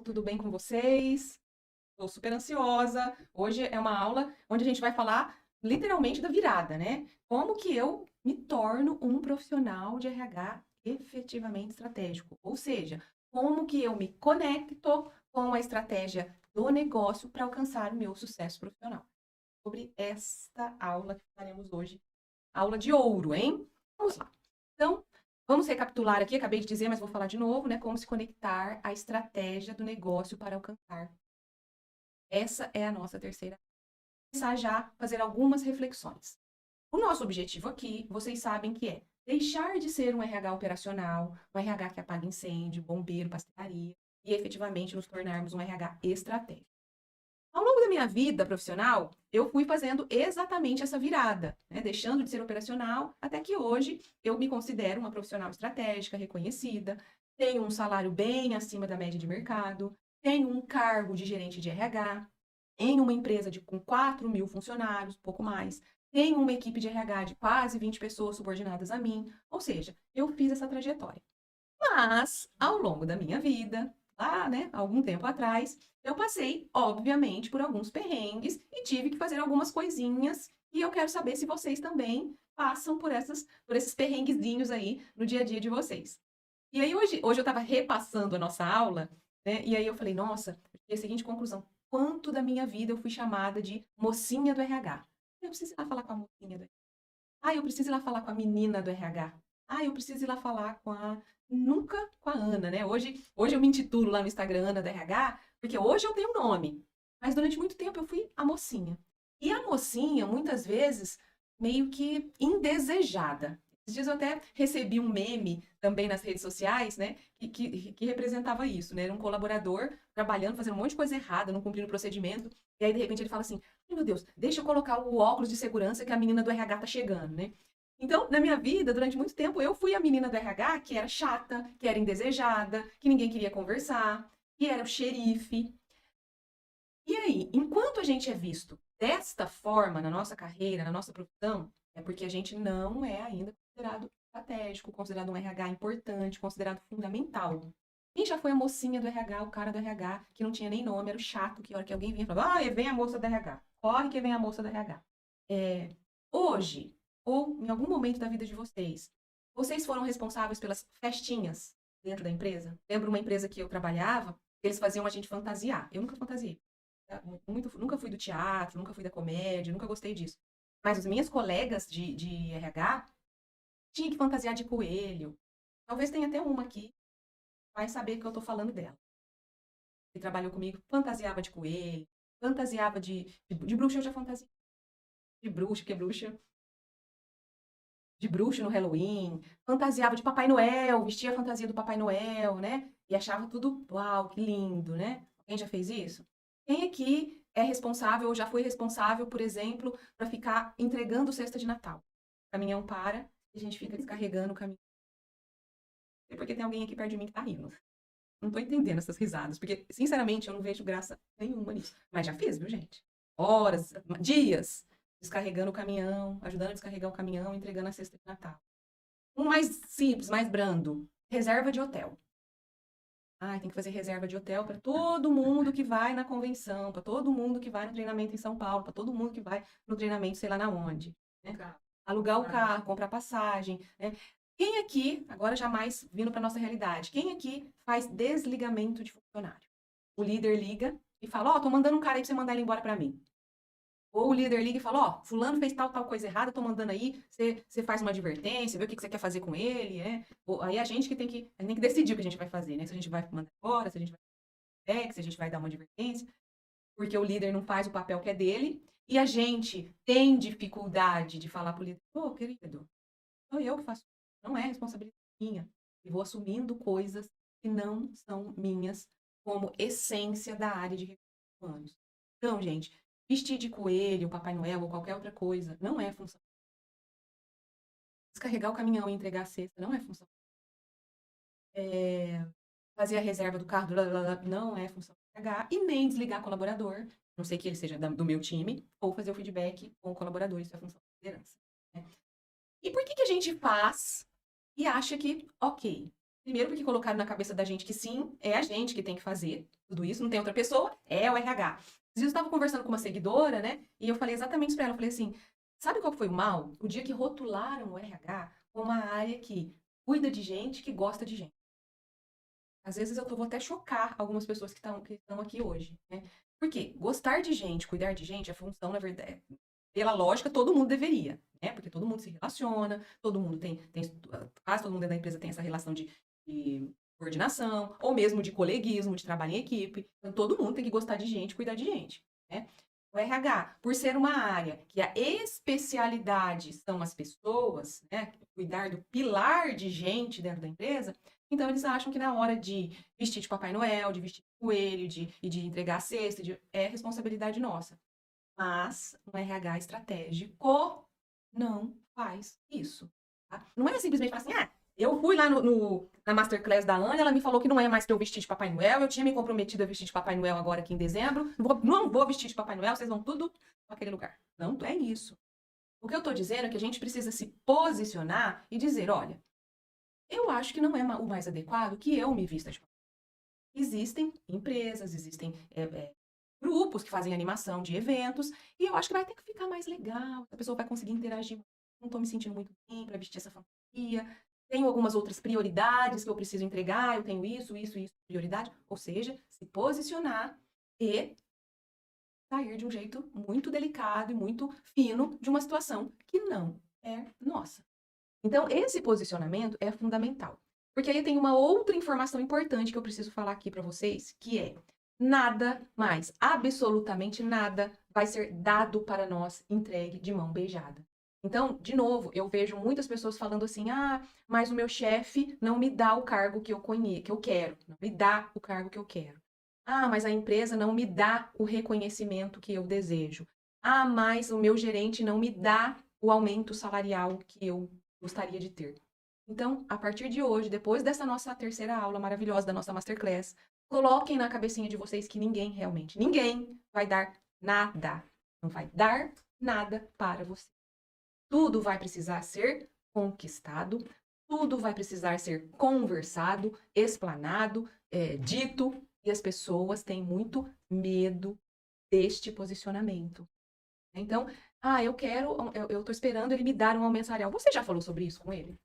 tudo bem com vocês? Estou super ansiosa. Hoje é uma aula onde a gente vai falar literalmente da virada, né? Como que eu me torno um profissional de RH efetivamente estratégico? Ou seja, como que eu me conecto com a estratégia do negócio para alcançar o meu sucesso profissional? Sobre esta aula que faremos hoje. Aula de ouro, hein? Vamos lá. Então, vamos recapitular aqui, acabei de dizer, mas vou falar de novo, né? Como se conectar à estratégia do negócio para alcançar. Essa é a nossa terceira. Vou começar já a fazer algumas reflexões. O nosso objetivo aqui, vocês sabem que é deixar de ser um RH operacional, um RH que apaga incêndio, bombeiro, pastelaria, e efetivamente nos tornarmos um RH estratégico. Ao longo da minha vida profissional, eu fui fazendo exatamente essa virada, né? Deixando de ser operacional, até que hoje eu me considero uma profissional estratégica, reconhecida, tenho um salário bem acima da média de mercado, tenho um cargo de gerente de RH, em uma empresa com 4 mil funcionários, pouco mais, tenho uma equipe de RH de quase 20 pessoas subordinadas a mim, ou seja, eu fiz essa trajetória. Mas, ao longo da minha vida, lá, né, algum tempo atrás, eu passei, obviamente, por alguns perrengues e tive que fazer algumas coisinhas. E eu quero saber se vocês também passam por esses perrenguezinhos aí no dia a dia de vocês. E aí, hoje eu estava repassando a nossa aula, né? E aí eu falei, nossa, eu cheguei à seguinte conclusão: quanto da minha vida eu fui chamada de mocinha do RH? Eu preciso ir lá falar com a mocinha do RH. Ah, eu preciso ir lá falar com a menina do RH. Ah, eu preciso ir lá falar com a. Nunca com a Ana, né? Hoje eu me intitulo lá no Instagram Ana do RH, porque hoje eu tenho um nome. Mas durante muito tempo eu fui a mocinha. E a mocinha, muitas vezes, meio que indesejada. Esses dias eu até recebi um meme também nas redes sociais, né? Que representava isso, né? Era um colaborador trabalhando, fazendo um monte de coisa errada, não cumprindo o procedimento. E aí, de repente, ele fala assim: ai, meu Deus, deixa eu colocar o óculos de segurança que a menina do RH tá chegando, né? Então, na minha vida, durante muito tempo, eu fui a menina do RH que era chata, que era indesejada, que ninguém queria conversar, que era o xerife. E aí, enquanto a gente é visto desta forma na nossa carreira, na nossa profissão, é porque a gente não é ainda considerado estratégico, considerado um RH importante, considerado fundamental. Quem já foi a mocinha do RH, o cara do RH, que não tinha nem nome, era o chato, que a hora que alguém vinha falava, ah, vem a moça do RH, corre que vem a moça do RH. É, hoje, ou em algum momento da vida de vocês, vocês foram responsáveis pelas festinhas dentro da empresa? Lembro uma empresa que eu trabalhava, eles faziam a gente fantasiar. Eu nunca fantasiei. Tá? Nunca fui do teatro, nunca fui da comédia, nunca gostei disso. Mas as minhas colegas de RH tinham que fantasiar de coelho. Talvez tenha até uma aqui, vai saber que eu tô falando dela. Que trabalhou comigo, fantasiava de coelho, fantasiava de bruxa, eu já fantasia. De bruxa, que é bruxa. De bruxa no Halloween, fantasiava de Papai Noel, vestia a fantasia do Papai Noel, né? E achava tudo, uau, que lindo, né? Quem já fez isso? Quem aqui é responsável ou já foi responsável, por exemplo, para ficar entregando cesta de Natal? O caminhão para e a gente fica descarregando o caminhão. É porque tem alguém aqui perto de mim que tá rindo. Não tô entendendo essas risadas, porque, sinceramente, eu não vejo graça nenhuma nisso. Mas já fiz, viu, gente? Horas, dias, descarregando o caminhão, ajudando a descarregar o caminhão, entregando a cesta de Natal. Um mais simples, mais brando. Reserva de hotel. Ah, tem que fazer reserva de hotel para todo mundo que vai na convenção, para todo mundo que vai no treinamento em São Paulo, para todo mundo que vai no treinamento, sei lá na onde. Né? Alugar o carro, comprar passagem. Né? Quem aqui, agora já mais vindo para nossa realidade, quem aqui faz desligamento de funcionário? O líder liga e fala: ó, tô mandando um cara aí para você mandar ele embora para mim. Ou o líder liga e fala, ó, fulano fez tal coisa errada, tô mandando aí, você faz uma advertência, vê o que você quer fazer com ele, Ou, aí a gente que tem que decidir o que a gente vai fazer, né? Se a gente vai mandar embora, se a gente vai dar feedback, se a gente vai dar uma advertência, porque o líder não faz o papel que é dele, e a gente tem dificuldade de falar pro líder, ô, querido, sou eu que faço, não é responsabilidade minha. E vou assumindo coisas que não são minhas como essência da área de recursos humanos. Então, gente, vestir de coelho, Papai Noel ou qualquer outra coisa não é função. Descarregar o caminhão e entregar a cesta não é função. Fazer a reserva do carro blá, blá, blá, não é função do RH e nem desligar colaborador, não sei que ele seja do meu time, ou fazer o feedback com o colaborador, isso é função da liderança. Né? E por que a gente faz e acha que, ok, Primeiro porque colocaram na cabeça da gente que sim, é a gente que tem que fazer tudo isso, não tem outra pessoa, é o RH. Às vezes eu estava conversando com uma seguidora, né? E eu falei exatamente isso pra ela. Eu falei assim: sabe qual foi o mal? O dia que rotularam o RH como uma área que cuida de gente, que gosta de gente. Às vezes vou até chocar algumas pessoas que estão aqui hoje, né? Porque gostar de gente, cuidar de gente, é função, na verdade, pela lógica, todo mundo deveria, né? Porque todo mundo se relaciona, todo mundo quase todo mundo dentro da empresa tem essa relação de coordenação, ou mesmo de coleguismo, de trabalho em equipe. Então, todo mundo tem que gostar de gente, cuidar de gente, né? O RH, por ser uma área que a especialidade são as pessoas, né? Cuidar do pilar de gente dentro da empresa, então eles acham que na hora de vestir de Papai Noel, de vestir de coelho, de entregar a cesta, é responsabilidade nossa. Mas um RH estratégico não faz isso. Tá? Não é simplesmente falar assim, eu fui lá na Masterclass da Ana, ela me falou que não é mais pra eu vestir de Papai Noel, eu tinha me comprometido a vestir de Papai Noel agora aqui em dezembro, não vou vestir de Papai Noel, vocês vão tudo para aquele lugar. Não é isso. O que eu tô dizendo é que a gente precisa se posicionar e dizer, olha, eu acho que não é o mais adequado que eu me vista de Papai Noel. Existem empresas, existem grupos que fazem animação de eventos, e eu acho que vai ter que ficar mais legal, a pessoa vai conseguir interagir. Não estou me sentindo muito bem para vestir essa fantasia, tenho algumas outras prioridades que eu preciso entregar, eu tenho isso, prioridade. Ou seja, se posicionar e sair de um jeito muito delicado e muito fino de uma situação que não é nossa. Então, esse posicionamento é fundamental. Porque aí tem uma outra informação importante que eu preciso falar aqui para vocês, que é nada mais, absolutamente nada vai ser dado para nós entregue de mão beijada. Então, de novo, eu vejo muitas pessoas falando assim: mas o meu chefe não me dá o cargo que eu quero, não me dá o cargo que eu quero. Mas a empresa não me dá o reconhecimento que eu desejo. Mas o meu gerente não me dá o aumento salarial que eu gostaria de ter. Então, a partir de hoje, depois dessa nossa terceira aula maravilhosa da nossa Masterclass, coloquem na cabecinha de vocês que ninguém vai dar nada. Não vai dar nada para você. Tudo vai precisar ser conquistado, tudo vai precisar ser conversado, explanado, dito, e as pessoas têm muito medo deste posicionamento. Então, eu tô esperando ele me dar um aumento salarial. Você já falou sobre isso com ele?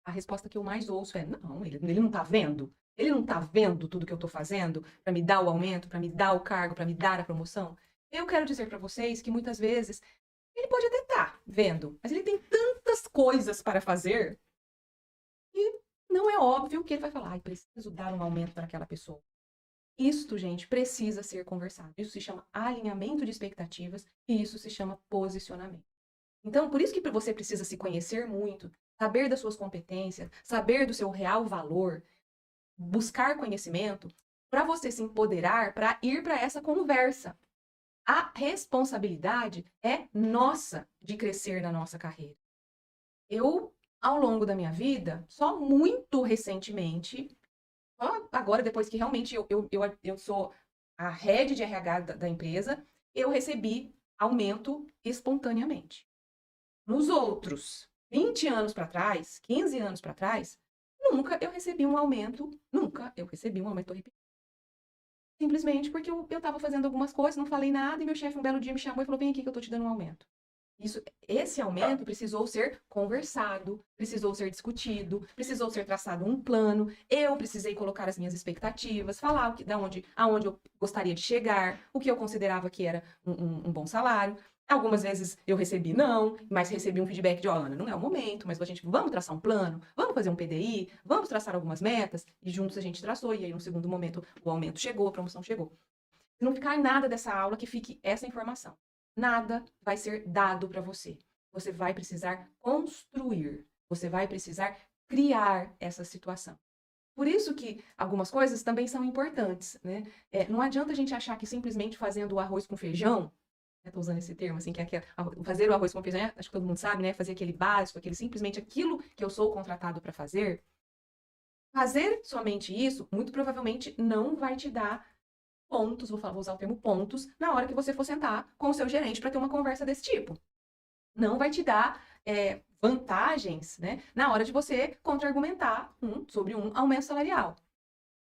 A resposta que eu mais ouço é: não, ele não tá vendo? Ele não tá vendo tudo que eu tô fazendo para me dar o aumento, para me dar o cargo, para me dar a promoção? Eu quero dizer para vocês que muitas vezes ele pode até estar vendo, mas ele tem tantas coisas para fazer que não é óbvio que ele vai falar: preciso dar um aumento para aquela pessoa. Isto, gente, precisa ser conversado. Isso se chama alinhamento de expectativas e isso se chama posicionamento. Então, por isso que você precisa se conhecer muito, saber das suas competências, saber do seu real valor, buscar conhecimento, para você se empoderar, para ir para essa conversa. A responsabilidade é nossa de crescer na nossa carreira. Eu, ao longo da minha vida, só muito recentemente, só agora, depois que realmente eu sou a head de RH da empresa, eu recebi aumento espontaneamente. Nos outros 20 anos para trás, 15 anos para trás, nunca eu recebi um aumento, repetido. Simplesmente porque eu estava fazendo algumas coisas, não falei nada, e meu chefe um belo dia me chamou e falou: vem aqui que eu tô te dando um aumento. Esse aumento precisou ser conversado, precisou ser discutido, precisou ser traçado um plano. Eu precisei colocar as minhas expectativas, falar aonde eu gostaria de chegar, o que eu considerava que era um bom salário. Algumas vezes eu recebi não, mas recebi um feedback de: Ana, não é o momento, mas vamos traçar um plano, vamos fazer um PDI, vamos traçar algumas metas, e juntos a gente traçou, e aí no segundo momento o aumento chegou, a promoção chegou. Se não ficar nada dessa aula, que fique essa informação. Nada vai ser dado para você. Você vai precisar construir. Você vai precisar criar essa situação. Por isso que algumas coisas também são importantes, né? Não adianta a gente achar que simplesmente fazendo o arroz com feijão, estou usando esse termo, assim, que é fazer o arroz com feijão, acho que todo mundo sabe, né? Fazer aquele básico, simplesmente aquilo que eu sou contratado para fazer. Fazer somente isso, muito provavelmente não vai te dar pontos, vou usar o termo pontos, na hora que você for sentar com o seu gerente para ter uma conversa desse tipo. Não vai te dar vantagens, né, na hora de você contra-argumentar sobre um aumento salarial.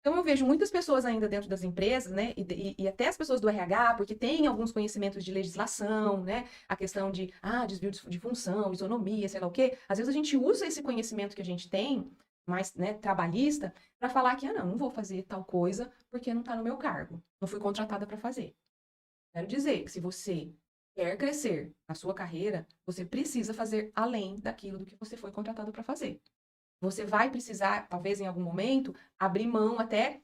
Então, eu vejo muitas pessoas ainda dentro das empresas, né, e até as pessoas do RH, porque têm alguns conhecimentos de legislação, né, a questão de, desvio de função, isonomia, sei lá o quê. Às vezes a gente usa esse conhecimento que a gente tem, mais, né, trabalhista, para falar que, não vou fazer tal coisa porque não está no meu cargo, não fui contratada para fazer. Quero dizer que se você quer crescer na sua carreira, você precisa fazer além daquilo do que você foi contratado para fazer. Você vai precisar, talvez em algum momento, abrir mão até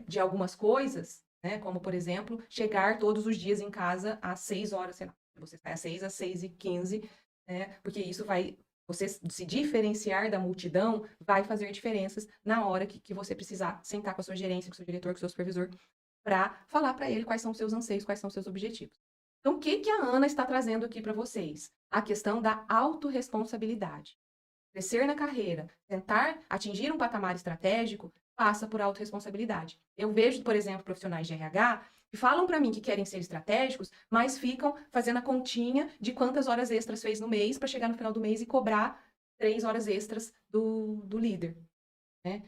de algumas coisas, né? Como, por exemplo, chegar todos os dias em casa às 6 horas, sei lá, você sai às 6, às 6h15, né? Porque isso vai, você se diferenciar da multidão, vai fazer diferenças na hora que você precisar sentar com a sua gerência, com o seu diretor, com o seu supervisor, para falar para ele quais são os seus anseios, quais são os seus objetivos. Então, o que a Ana está trazendo aqui para vocês? A questão da autorresponsabilidade. Crescer na carreira, tentar atingir um patamar estratégico, passa por autorresponsabilidade. Eu vejo, por exemplo, profissionais de RH que falam para mim que querem ser estratégicos, mas ficam fazendo a continha de quantas horas extras fez no mês para chegar no final do mês e cobrar 3 horas extras do líder, né?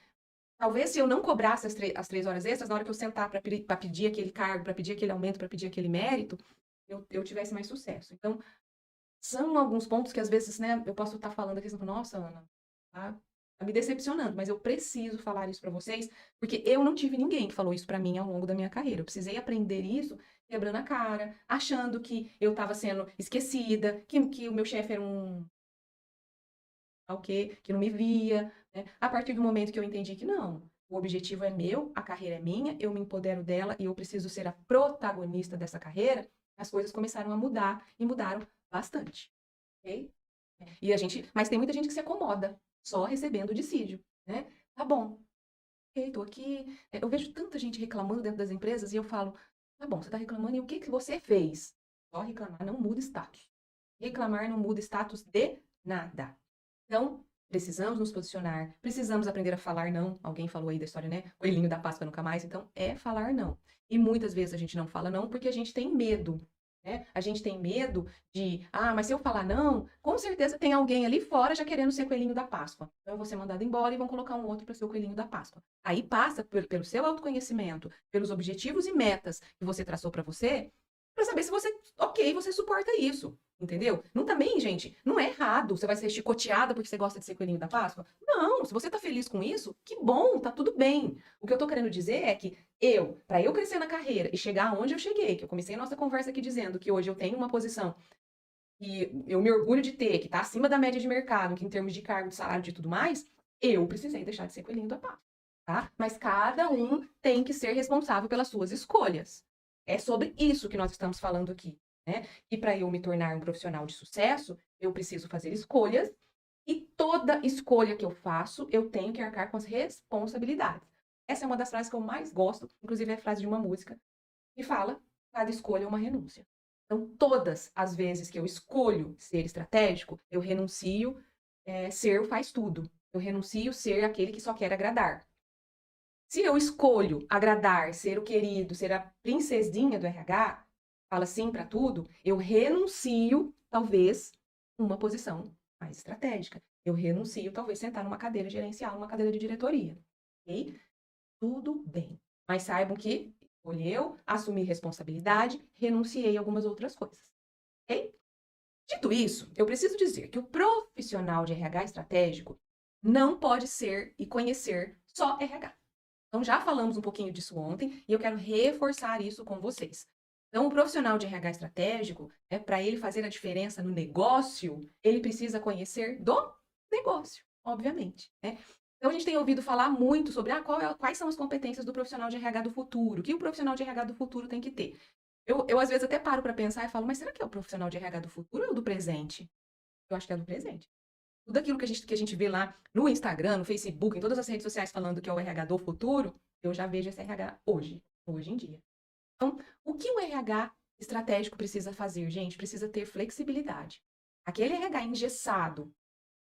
Talvez se eu não cobrasse as 3 horas extras, na hora que eu sentar para pedir aquele cargo, para pedir aquele aumento, para pedir aquele mérito, eu tivesse mais sucesso. Então, são alguns pontos que às vezes, né, eu posso estar falando aqui, nossa, Ana, tá me decepcionando, mas eu preciso falar isso para vocês, porque eu não tive ninguém que falou isso para mim ao longo da minha carreira. Eu precisei aprender isso quebrando a cara, achando que eu estava sendo esquecida, que o meu chefe era que não me via, né? A partir do momento que eu entendi que não, o objetivo é meu, a carreira é minha, eu me empodero dela e eu preciso ser a protagonista dessa carreira, as coisas começaram a mudar e mudaram bastante, ok? Mas tem muita gente que se acomoda só recebendo o dissídio, né? Tá bom, ok, tô aqui. Eu vejo tanta gente reclamando dentro das empresas e eu falo, tá bom, você tá reclamando e o que que você fez? Só reclamar não muda status. Reclamar não muda status de nada. Então, precisamos nos posicionar, precisamos aprender a falar não. Alguém falou aí da história, né? Coelhinho da Páscoa nunca mais. Então, é falar não. E muitas vezes a gente não fala não porque a gente tem medo, né? A gente tem medo de, mas se eu falar não, com certeza tem alguém ali fora já querendo ser coelhinho da Páscoa. Então, eu vou ser mandado embora e vão colocar um outro para ser o coelhinho da Páscoa. Aí passa pelo seu autoconhecimento, pelos objetivos e metas que você traçou para você, para saber se você, ok, você suporta isso. Entendeu? Não também, gente, não é errado. Você vai ser chicoteada porque você gosta de ser coelhinho da Páscoa? Não, se você tá feliz com isso, que bom, tá tudo bem. O que eu tô querendo dizer é que para eu crescer na carreira e chegar onde eu cheguei, que eu comecei a nossa conversa aqui dizendo que hoje eu tenho uma posição que eu me orgulho de ter, que tá acima da média de mercado, que em termos de cargo, de salário, de tudo mais, eu precisei deixar de ser coelhinho da Páscoa, tá? Mas cada um tem que ser responsável pelas suas escolhas. É sobre isso que nós estamos falando aqui, né? E para eu me tornar um profissional de sucesso, eu preciso fazer escolhas e toda escolha que eu faço, eu tenho que arcar com as responsabilidades. Essa é uma das frases que eu mais gosto, inclusive é a frase de uma música, que fala: cada escolha é uma renúncia. Então, todas as vezes que eu escolho ser estratégico, eu renuncio ser o faz tudo. Eu renuncio ser aquele que só quer agradar. Se eu escolho agradar, ser o querido, ser a princesinha do RH, fala sim para tudo, eu renuncio, talvez, uma posição mais estratégica. Eu renuncio, talvez, sentar numa cadeira gerencial, numa cadeira de diretoria. Ok? Tudo bem. Mas saibam que escolheu, assumi responsabilidade, renunciei a algumas outras coisas. Ok? Dito isso, eu preciso dizer que o profissional de RH estratégico não pode ser e conhecer só RH. Então, já falamos um pouquinho disso ontem e eu quero reforçar isso com vocês. Então, o profissional de RH estratégico, para ele fazer a diferença no negócio, ele precisa conhecer do negócio, obviamente, né? Então, a gente tem ouvido falar muito sobre quais são as competências do profissional de RH do futuro, o que o profissional de RH do futuro tem que ter. Eu às vezes, até paro para pensar e falo, mas será que é o profissional de RH do futuro ou do presente? Eu acho que é do presente. Tudo aquilo que a gente vê lá no Instagram, no Facebook, em todas as redes sociais falando que é o RH do futuro, eu já vejo esse RH hoje em dia. Então, o que o RH estratégico precisa fazer, gente? Precisa ter flexibilidade. Aquele RH engessado,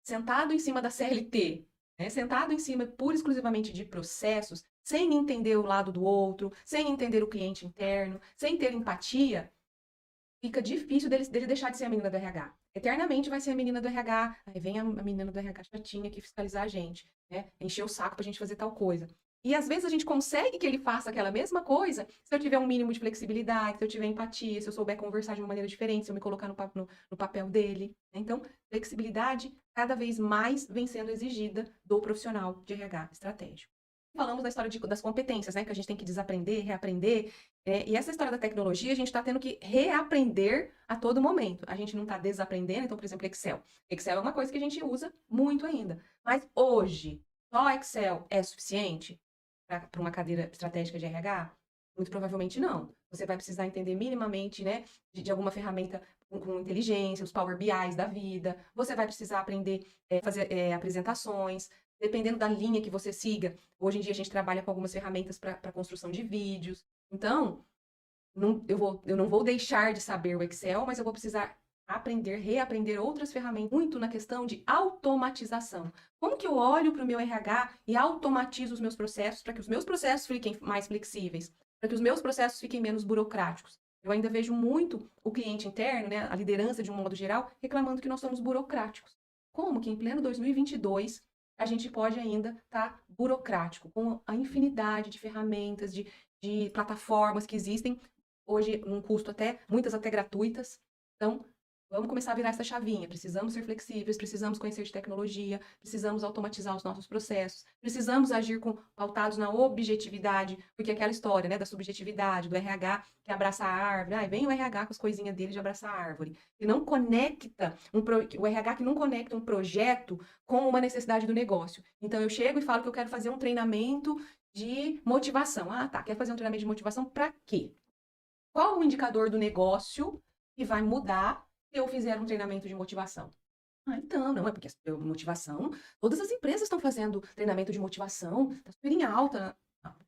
sentado em cima da CLT, né? Sentado em cima pura e exclusivamente de processos, sem entender o lado do outro, sem entender o cliente interno, sem ter empatia, fica difícil dele deixar de ser a menina do RH. Eternamente vai ser a menina do RH. Aí vem a menina do RH chatinha aqui fiscalizar a gente, né? Encher o saco pra gente fazer tal coisa. E às vezes a gente consegue que ele faça aquela mesma coisa se eu tiver um mínimo de flexibilidade, se eu tiver empatia, se eu souber conversar de uma maneira diferente, se eu me colocar no papel dele. Então, flexibilidade cada vez mais vem sendo exigida do profissional de RH estratégico. Falamos da história das competências, né? Que a gente tem que desaprender, reaprender. E essa história da tecnologia, a gente está tendo que reaprender a todo momento. A gente não está desaprendendo, então, por exemplo, Excel. Excel é uma coisa que a gente usa muito ainda. Mas hoje, só Excel é suficiente para uma cadeira estratégica de RH? Muito provavelmente não. Você vai precisar entender minimamente, né, de alguma ferramenta com inteligência, os Power BIs da vida. Você vai precisar aprender a fazer apresentações, dependendo da linha que você siga. Hoje em dia a gente trabalha com algumas ferramentas para construção de vídeos. Então, eu não vou deixar de saber o Excel, mas eu vou precisar aprender, reaprender outras ferramentas, muito na questão de automatização. Como que eu olho para o meu RH e automatizo os meus processos para que os meus processos fiquem mais flexíveis, para que os meus processos fiquem menos burocráticos? Eu ainda vejo muito o cliente interno, né, a liderança de um modo geral, reclamando que nós somos burocráticos. Como que em pleno 2022 a gente pode ainda estar burocrático, com a infinidade de ferramentas, de plataformas que existem, hoje um custo muitas até gratuitas. Então, vamos começar a virar essa chavinha. Precisamos ser flexíveis, precisamos conhecer de tecnologia, precisamos automatizar os nossos processos, precisamos agir pautados na objetividade, porque aquela história, né, da subjetividade, do RH que abraça a árvore, vem o RH com as coisinhas dele de abraçar a árvore, e não conecta, o RH que não conecta um projeto com uma necessidade do negócio. Então, eu chego e falo que eu quero fazer um treinamento de motivação. Ah, tá, quer fazer um treinamento de motivação para quê? Qual o indicador do negócio que vai mudar se eu fizer um treinamento de motivação? Então, não, é porque motivação, todas as empresas estão fazendo treinamento de motivação, está super em alta.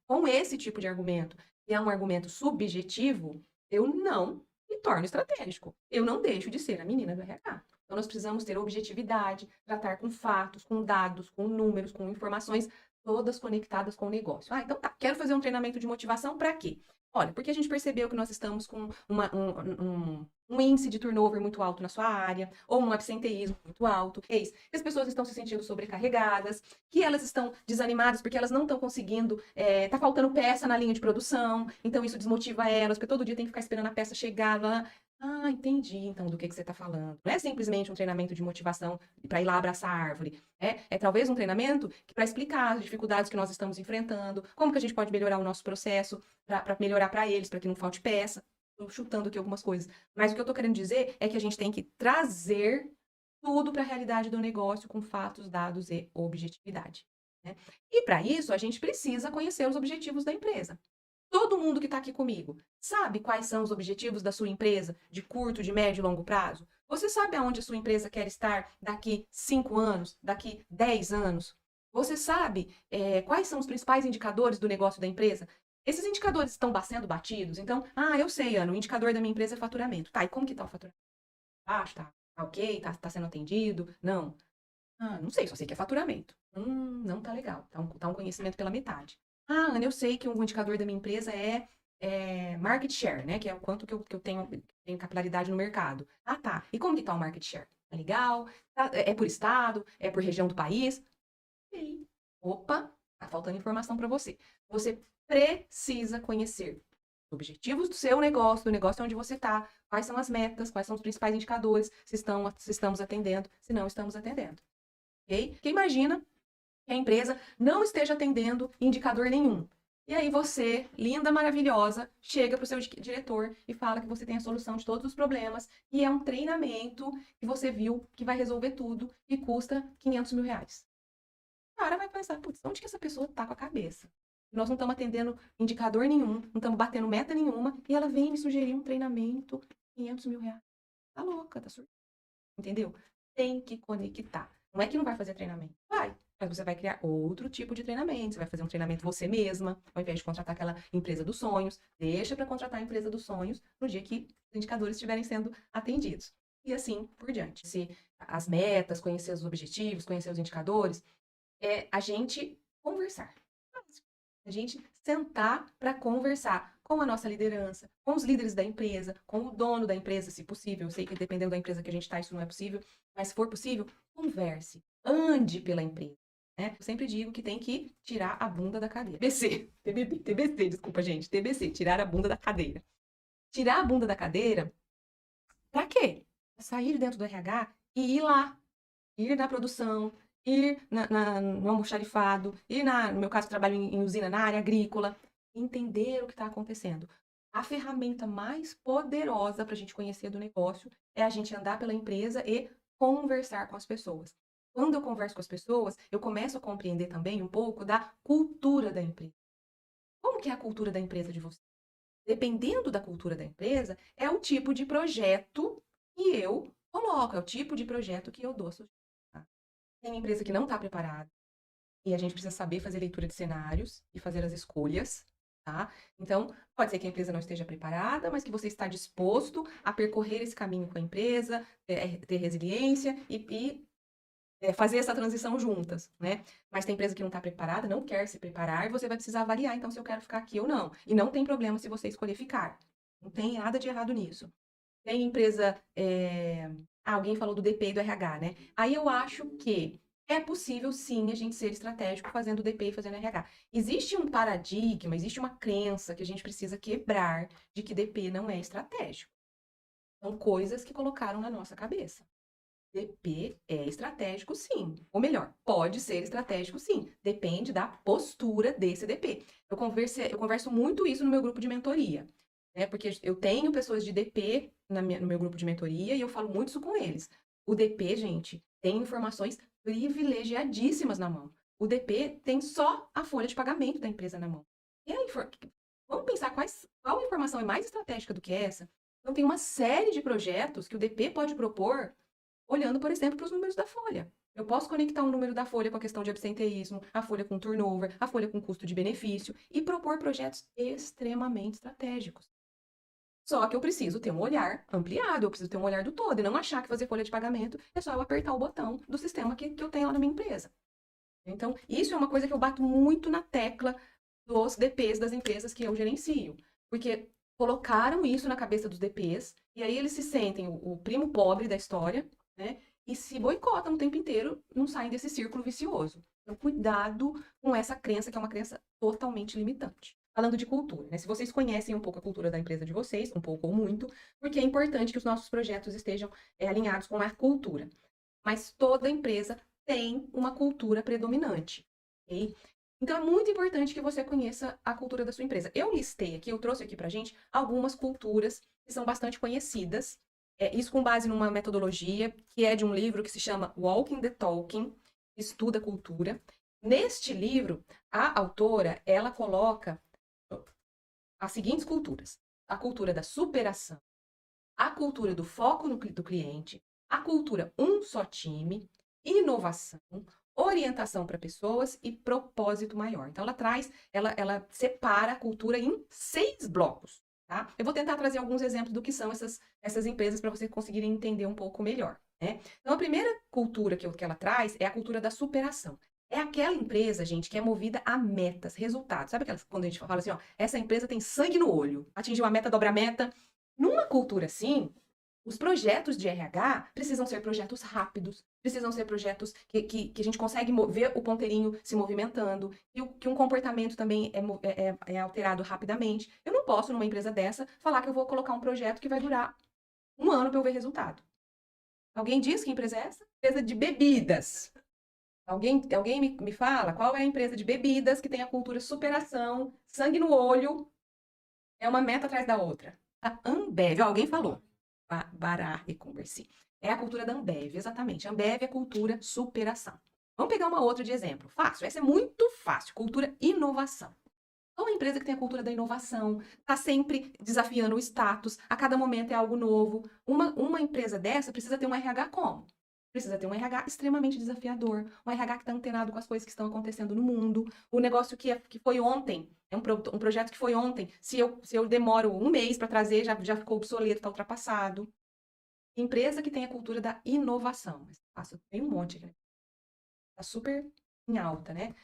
Com esse tipo de argumento, que é um argumento subjetivo, eu não me torno estratégico. Eu não deixo de ser a menina do RH. Então, nós precisamos ter objetividade, tratar com fatos, com dados, com números, com informações, todas conectadas com o negócio. Então tá, quero fazer um treinamento de motivação para quê? Olha, porque a gente percebeu que nós estamos com um índice de turnover muito alto na sua área, ou um absenteísmo muito alto, que as pessoas estão se sentindo sobrecarregadas, que elas estão desanimadas porque elas não estão conseguindo, tá faltando peça na linha de produção, então isso desmotiva elas, porque todo dia tem que ficar esperando a peça chegar lá. Entendi então do que você está falando. Não é simplesmente um treinamento de motivação para ir lá abraçar a árvore. É talvez um treinamento para explicar as dificuldades que nós estamos enfrentando, como que a gente pode melhorar o nosso processo para melhorar para eles, para que não falte peça. Estou chutando aqui algumas coisas. Mas o que eu estou querendo dizer é que a gente tem que trazer tudo para a realidade do negócio com fatos, dados e objetividade, né? E para isso, a gente precisa conhecer os objetivos da empresa. Todo mundo que está aqui comigo sabe quais são os objetivos da sua empresa de curto, de médio e longo prazo? Você sabe aonde a sua empresa quer estar daqui 5 anos, daqui 10 anos? Você sabe quais são os principais indicadores do negócio da empresa? Esses indicadores estão sendo batidos? Então, eu sei, Ana, o indicador da minha empresa é faturamento. Tá, e como que está o faturamento? Baixo, tá ok, tá sendo atendido? Não. Não sei, só sei que é faturamento. Não tá legal, tá um conhecimento pela metade. Ana, eu sei que um indicador da minha empresa é market share, né? Que é o quanto que eu tenho capilaridade no mercado. Tá. E como que tá o market share? Tá legal? É por estado? É por região do país? Ei, opa, tá faltando informação para você. Você precisa conhecer os objetivos do seu negócio, do negócio onde você está, quais são as metas, quais são os principais indicadores, se estamos atendendo, se não estamos atendendo. Ok? Porque imagina que a empresa não esteja atendendo indicador nenhum. E aí você, linda, maravilhosa, chega para o seu diretor e fala que você tem a solução de todos os problemas e é um treinamento que você viu que vai resolver tudo e custa R$500 mil. O cara vai pensar, putz, onde que essa pessoa tá com a cabeça? Nós não estamos atendendo indicador nenhum, não estamos batendo meta nenhuma, e ela vem me sugerir um treinamento, R$500 mil. Tá louca, tá surda. Entendeu? Tem que conectar. Não é que não vai fazer treinamento. Vai. Mas você vai criar outro tipo de treinamento. Você vai fazer um treinamento você mesma, ao invés de contratar aquela empresa dos sonhos. Deixa para contratar a empresa dos sonhos no dia que os indicadores estiverem sendo atendidos. E assim por diante. Se as metas, conhecer os objetivos, conhecer os indicadores, é a gente conversar. A gente sentar para conversar. com a nossa liderança, com os líderes da empresa, com o dono da empresa, se possível. Eu sei que dependendo da empresa que a gente está, isso não é possível, mas se for possível, converse, ande pela empresa. Né? Eu sempre digo que tem que tirar a bunda da cadeira. TBC, desculpa, gente. TBC, tirar a bunda da cadeira. Tirar a bunda da cadeira, pra quê? Sair de dentro do RH e ir lá, ir na produção, ir no almoxarifado, ir no meu caso, trabalho em usina na área agrícola, entender o que está acontecendo. A ferramenta mais poderosa para a gente conhecer do negócio é a gente andar pela empresa e conversar com as pessoas. Quando eu converso com as pessoas, eu começo a compreender também um pouco da cultura da empresa. Como que é a cultura da empresa de você? Dependendo da cultura da empresa, é o tipo de projeto que eu coloco, é o tipo de projeto que eu dou sugestão. Tem empresa que não está preparada e a gente precisa saber fazer leitura de cenários e fazer as escolhas, tá? Então, pode ser que a empresa não esteja preparada, mas que você está disposto a percorrer esse caminho com a empresa, ter resiliência e fazer essa transição juntas, né? Mas tem empresa que não está preparada, não quer se preparar, e você vai precisar avaliar, então, se eu quero ficar aqui ou não. E não tem problema se você escolher ficar. Não tem nada de errado nisso. Tem empresa. Alguém falou do DP e do RH, né? Aí eu acho que é possível, sim, a gente ser estratégico fazendo DP e fazendo RH. Existe um paradigma, existe uma crença que a gente precisa quebrar de que DP não é estratégico. São coisas que colocaram na nossa cabeça. DP é estratégico, sim. Ou melhor, pode ser estratégico, sim. Depende da postura desse DP. Eu converso muito isso no meu grupo de mentoria, né? Porque eu tenho pessoas de DP no meu grupo de mentoria e eu falo muito isso com eles. O DP, gente, tem informações privilegiadíssimas na mão. O DP tem só a folha de pagamento da empresa na mão. Vamos pensar qual informação é mais estratégica do que essa? Então, tem uma série de projetos que o DP pode propor olhando, por exemplo, para os números da folha. Eu posso conectar um número da folha com a questão de absenteísmo, a folha com turnover, a folha com custo de benefício e propor projetos extremamente estratégicos. Só que eu preciso ter um olhar ampliado, eu preciso ter um olhar do todo e não achar que fazer folha de pagamento é só eu apertar o botão do sistema que eu tenho lá na minha empresa. Então, isso é uma coisa que eu bato muito na tecla dos DPs das empresas que eu gerencio. Porque colocaram isso na cabeça dos DPs e aí eles se sentem o primo pobre da história, né? E se boicotam o tempo inteiro, não saem desse círculo vicioso. Então, cuidado com essa crença, que é uma crença totalmente limitante. Falando de cultura, né? Se vocês conhecem um pouco a cultura da empresa de vocês, um pouco ou muito, porque é importante que os nossos projetos estejam alinhados com a cultura. Mas toda empresa tem uma cultura predominante, ok? Então, é muito importante que você conheça a cultura da sua empresa. Eu listei aqui, eu trouxe aqui pra gente algumas culturas que são bastante conhecidas, isso com base numa metodologia que é de um livro que se chama Walking the Talking, Estuda Cultura. Neste livro, a autora, ela coloca as seguintes culturas: a cultura da superação, a cultura do foco do cliente, a cultura um só time, inovação, orientação para pessoas e propósito maior. Então, ela separa a cultura em 6 blocos. Tá? Eu vou tentar trazer alguns exemplos do que são essas empresas para vocês conseguirem entender um pouco melhor. Né? Então, a primeira cultura que ela traz é a cultura da superação. É aquela empresa, gente, que é movida a metas, resultados. Sabe quando a gente fala assim, ó, essa empresa tem sangue no olho, atingiu a meta, dobra a meta. Numa cultura assim, os projetos de RH precisam ser projetos rápidos, precisam ser projetos que a gente consegue ver o ponteirinho se movimentando, que um comportamento também é alterado rapidamente. Eu não posso, numa empresa dessa, falar que eu vou colocar um projeto que vai durar 1 ano para eu ver resultado. Alguém diz que empresa é essa? Empresa de bebidas. Alguém me fala qual é a empresa de bebidas que tem a cultura superação, sangue no olho, é uma meta atrás da outra? A Ambev, alguém falou. Bará e-commerce. É a cultura da Ambev, exatamente. Ambev é a cultura superação. Vamos pegar uma outra de exemplo. Fácil, essa é muito fácil. Cultura inovação. Uma empresa que tem a cultura da inovação, está sempre desafiando o status, a cada momento é algo novo. Uma empresa dessa precisa ter um RH como? Precisa ter um RH extremamente desafiador, um RH que está antenado com as coisas que estão acontecendo no mundo. O negócio que foi ontem, um projeto que foi ontem, se eu demoro 1 mês para trazer, já ficou obsoleto, está ultrapassado. Empresa que tem a cultura da inovação. Tem um monte aqui, né? Está super em alta, né?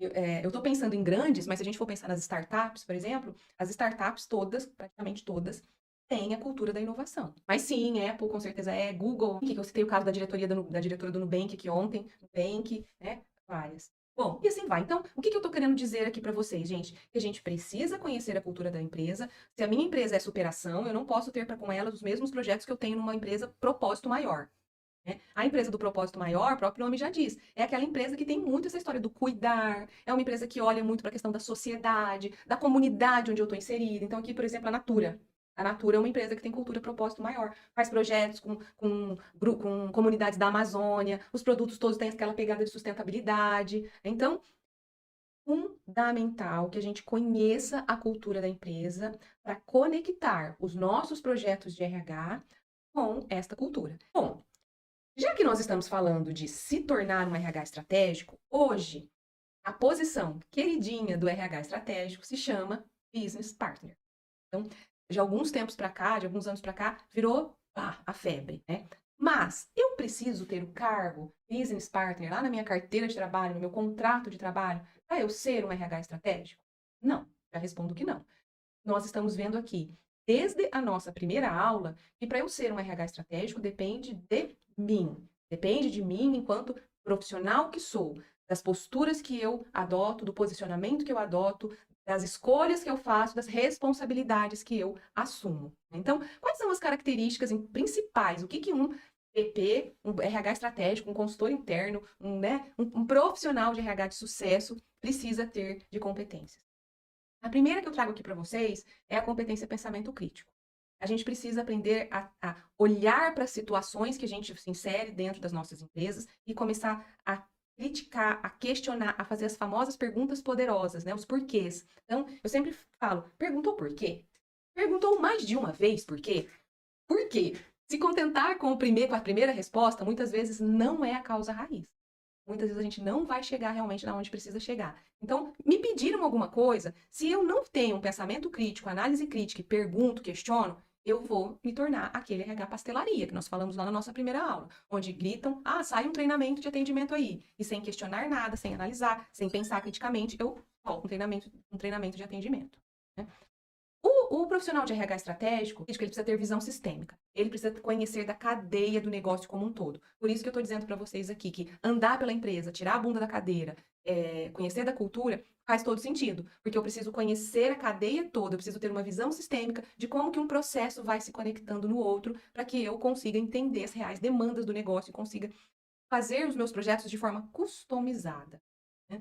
Eu estou pensando em grandes, mas se a gente for pensar nas startups, por exemplo, as startups todas, praticamente todas, têm a cultura da inovação. Mas sim, Apple com certeza é, Google, que eu citei o caso da da diretora do Nubank aqui ontem, Nubank, né? Várias. Bom, e assim vai. Então, o que eu estou querendo dizer aqui para vocês, gente? Que a gente precisa conhecer a cultura da empresa. Se a minha empresa é superação, eu não posso ter para com ela os mesmos projetos que eu tenho numa empresa propósito maior. Né? A empresa do propósito maior, o próprio nome já diz, é aquela empresa que tem muito essa história do cuidar, é uma empresa que olha muito para a questão da sociedade, da comunidade onde eu estou inserida. Então, aqui, por exemplo, a Natura. A Natura é uma empresa que tem cultura propósito maior, faz projetos com comunidades da Amazônia, os produtos todos têm aquela pegada de sustentabilidade. Então, fundamental que a gente conheça a cultura da empresa para conectar os nossos projetos de RH com esta cultura. Bom, já que nós estamos falando de se tornar um RH estratégico, hoje a posição queridinha do RH estratégico se chama Business Partner. Então, de alguns tempos para cá, de alguns anos para cá, virou a febre, né? Mas eu preciso ter o cargo Business Partner lá na minha carteira de trabalho, no meu contrato de trabalho, para eu ser um RH estratégico? Não, já respondo que não. Nós estamos vendo aqui, desde a nossa primeira aula, que para eu ser um RH estratégico depende de mim. Depende de mim enquanto profissional que sou, das posturas que eu adoto, do posicionamento que eu adoto, das escolhas que eu faço, das responsabilidades que eu assumo. Então, quais são as características principais? O que um PP, um RH estratégico, um consultor interno, um profissional de RH de sucesso precisa ter de competências? A primeira que eu trago aqui para vocês é a competência pensamento crítico. A gente precisa aprender a olhar para as situações que a gente se insere dentro das nossas empresas e começar a criticar, a questionar, a fazer as famosas perguntas poderosas, né? Os porquês. Então, eu sempre falo, perguntou por quê? Perguntou mais de uma vez por quê? Por quê? Se contentar com a primeira resposta, muitas vezes não é a causa raiz. Muitas vezes a gente não vai chegar realmente na onde precisa chegar. Então, me pediram alguma coisa, se eu não tenho um pensamento crítico, análise crítica e pergunto, questiono, eu vou me tornar aquele RH pastelaria que nós falamos lá na nossa primeira aula, onde gritam, sai um treinamento de atendimento aí, e sem questionar nada, sem analisar, sem pensar criticamente, eu volto um treinamento de atendimento. Né? O profissional de RH estratégico, ele precisa ter visão sistêmica. Ele precisa conhecer da cadeia do negócio como um todo. Por isso que eu estou dizendo para vocês aqui que andar pela empresa, tirar a bunda da cadeira, conhecer da cultura, faz todo sentido. Porque eu preciso conhecer a cadeia toda, eu preciso ter uma visão sistêmica de como que um processo vai se conectando no outro para que eu consiga entender as reais demandas do negócio e consiga fazer os meus projetos de forma customizada. Né?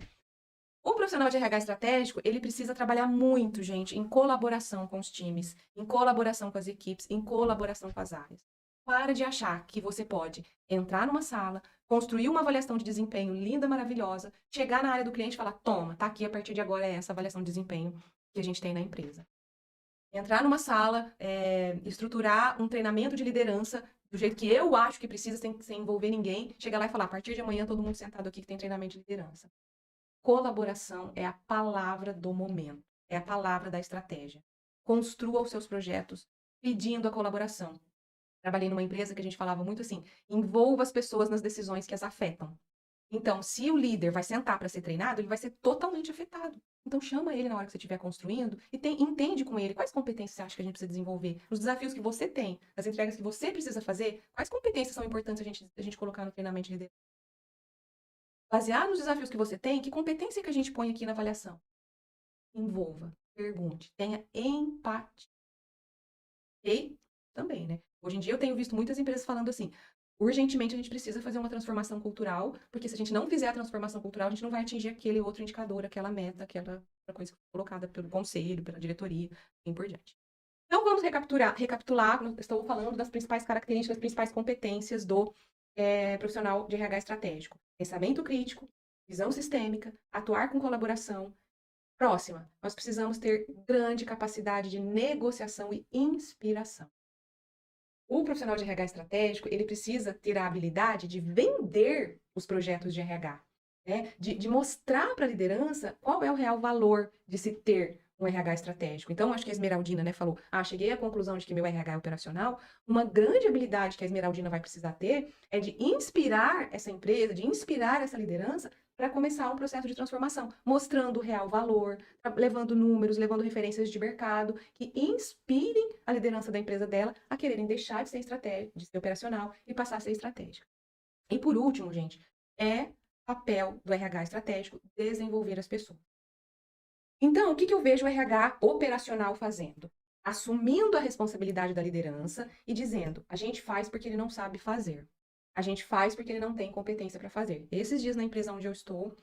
O profissional de RH estratégico, ele precisa trabalhar muito, gente, em colaboração com os times, em colaboração com as equipes, em colaboração com as áreas. Para de achar que você pode entrar numa sala, construir uma avaliação de desempenho linda, maravilhosa, chegar na área do cliente e falar, toma, tá aqui, a partir de agora é essa avaliação de desempenho que a gente tem na empresa. Entrar numa sala, estruturar um treinamento de liderança do jeito que eu acho que precisa, sem envolver ninguém, chegar lá e falar, a partir de amanhã todo mundo sentado aqui que tem treinamento de liderança. Colaboração é a palavra do momento, é a palavra da estratégia. Construa os seus projetos pedindo a colaboração. Trabalhei numa empresa que a gente falava muito assim, envolva as pessoas nas decisões que as afetam. Então, se o líder vai sentar para ser treinado, ele vai ser totalmente afetado. Então, chama ele na hora que você estiver construindo e entende com ele quais competências você acha que a gente precisa desenvolver. Nos desafios que você tem, nas entregas que você precisa fazer, quais competências são importantes a gente colocar no treinamento de liderança. Baseado nos desafios que você tem, que competência que a gente põe aqui na avaliação? Envolva, pergunte, tenha empatia. E também, né? Hoje em dia eu tenho visto muitas empresas falando assim, urgentemente a gente precisa fazer uma transformação cultural, porque se a gente não fizer a transformação cultural, a gente não vai atingir aquele outro indicador, aquela meta, aquela coisa colocada pelo conselho, pela diretoria, e assim por diante. Então vamos recapitular, estou falando das principais características, das principais competências do profissional de RH estratégico. Pensamento crítico, visão sistêmica, atuar com colaboração. Próxima, nós precisamos ter grande capacidade de negociação e inspiração. O profissional de RH estratégico, ele precisa ter a habilidade de vender os projetos de RH, né? De mostrar para a liderança qual é o real valor de se ter um RH estratégico. Então, acho que a Esmeraldina, né, falou, cheguei à conclusão de que meu RH é operacional. Uma grande habilidade que a Esmeraldina vai precisar ter é de inspirar essa empresa, de inspirar essa liderança para começar um processo de transformação, mostrando o real valor, levando números, levando referências de mercado, que inspirem a liderança da empresa dela a quererem deixar de ser estratégica, de ser operacional e passar a ser estratégica. E por último, gente, é papel do RH estratégico desenvolver as pessoas. Então, o que eu vejo o RH operacional fazendo? Assumindo a responsabilidade da liderança e dizendo, a gente faz porque ele não sabe fazer. A gente faz porque ele não tem competência para fazer. Esses dias na empresa onde eu estou,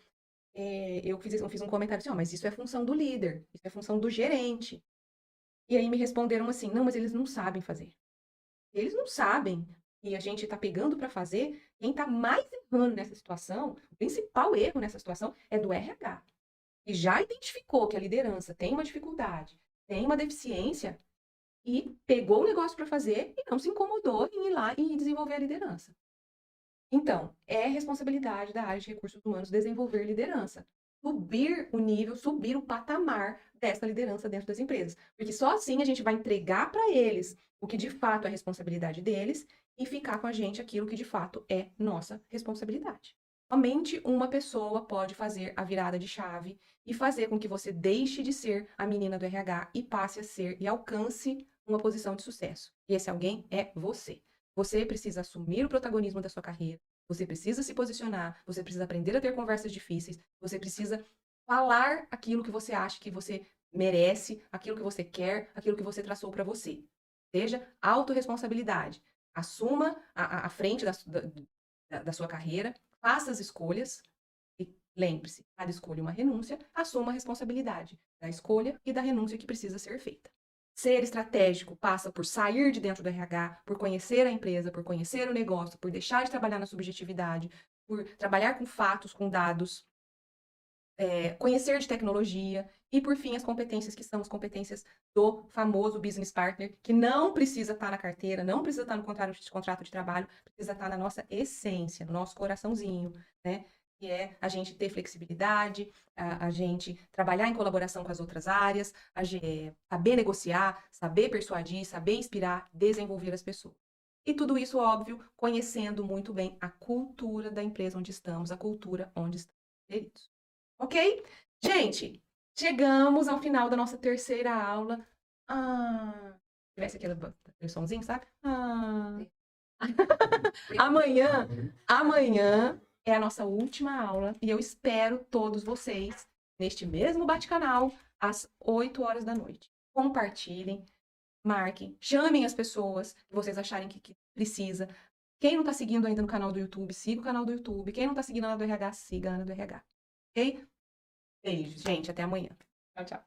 eu fiz um comentário assim, mas isso é função do líder, isso é função do gerente. E aí me responderam assim, não, mas eles não sabem fazer. Eles não sabem e a gente está pegando para fazer. Quem está mais errando nessa situação, o principal erro nessa situação é do RH. E já identificou que a liderança tem uma dificuldade, tem uma deficiência, e pegou o negócio para fazer e não se incomodou em ir lá e desenvolver a liderança. Então, é responsabilidade da área de recursos humanos desenvolver liderança. Subir o nível, subir o patamar dessa liderança dentro das empresas. Porque só assim a gente vai entregar para eles o que de fato é responsabilidade deles e ficar com a gente aquilo que de fato é nossa responsabilidade. Somente uma pessoa pode fazer a virada de chave e fazer com que você deixe de ser a menina do RH e passe a ser e alcance uma posição de sucesso. E esse alguém é você. Você precisa assumir o protagonismo da sua carreira, você precisa se posicionar, você precisa aprender a ter conversas difíceis, você precisa falar aquilo que você acha que você merece, aquilo que você quer, aquilo que você traçou para você. Seja autorresponsabilidade. Assuma a frente da sua carreira, faça as escolhas e lembre-se, cada escolha é uma renúncia, assuma a responsabilidade da escolha e da renúncia que precisa ser feita. Ser estratégico passa por sair de dentro do RH, por conhecer a empresa, por conhecer o negócio, por deixar de trabalhar na subjetividade, por trabalhar com fatos, com dados, conhecer de tecnologia e, por fim, as competências que são as competências do famoso business partner, que não precisa estar na carteira, não precisa estar no contrato de trabalho, precisa estar na nossa essência, no nosso coraçãozinho, né? Que é a gente ter flexibilidade, a gente trabalhar em colaboração com as outras áreas, saber negociar, saber persuadir, saber inspirar, desenvolver as pessoas. E tudo isso, óbvio, conhecendo muito bem a cultura da empresa onde estamos, a cultura onde estamos inseridos. Ok? Gente, chegamos ao final da nossa terceira aula. Tivesse aquele somzinho, sabe? Amanhã é a nossa última aula e eu espero todos vocês neste mesmo bate-canal às 8 horas da noite. Compartilhem, marquem, chamem as pessoas que vocês acharem que precisa. Quem não está seguindo ainda no canal do YouTube, siga o canal do YouTube. Quem não está seguindo a Ana do RH, siga a Ana do RH. Ok? Beijo, gente. Até amanhã. Tchau, tchau.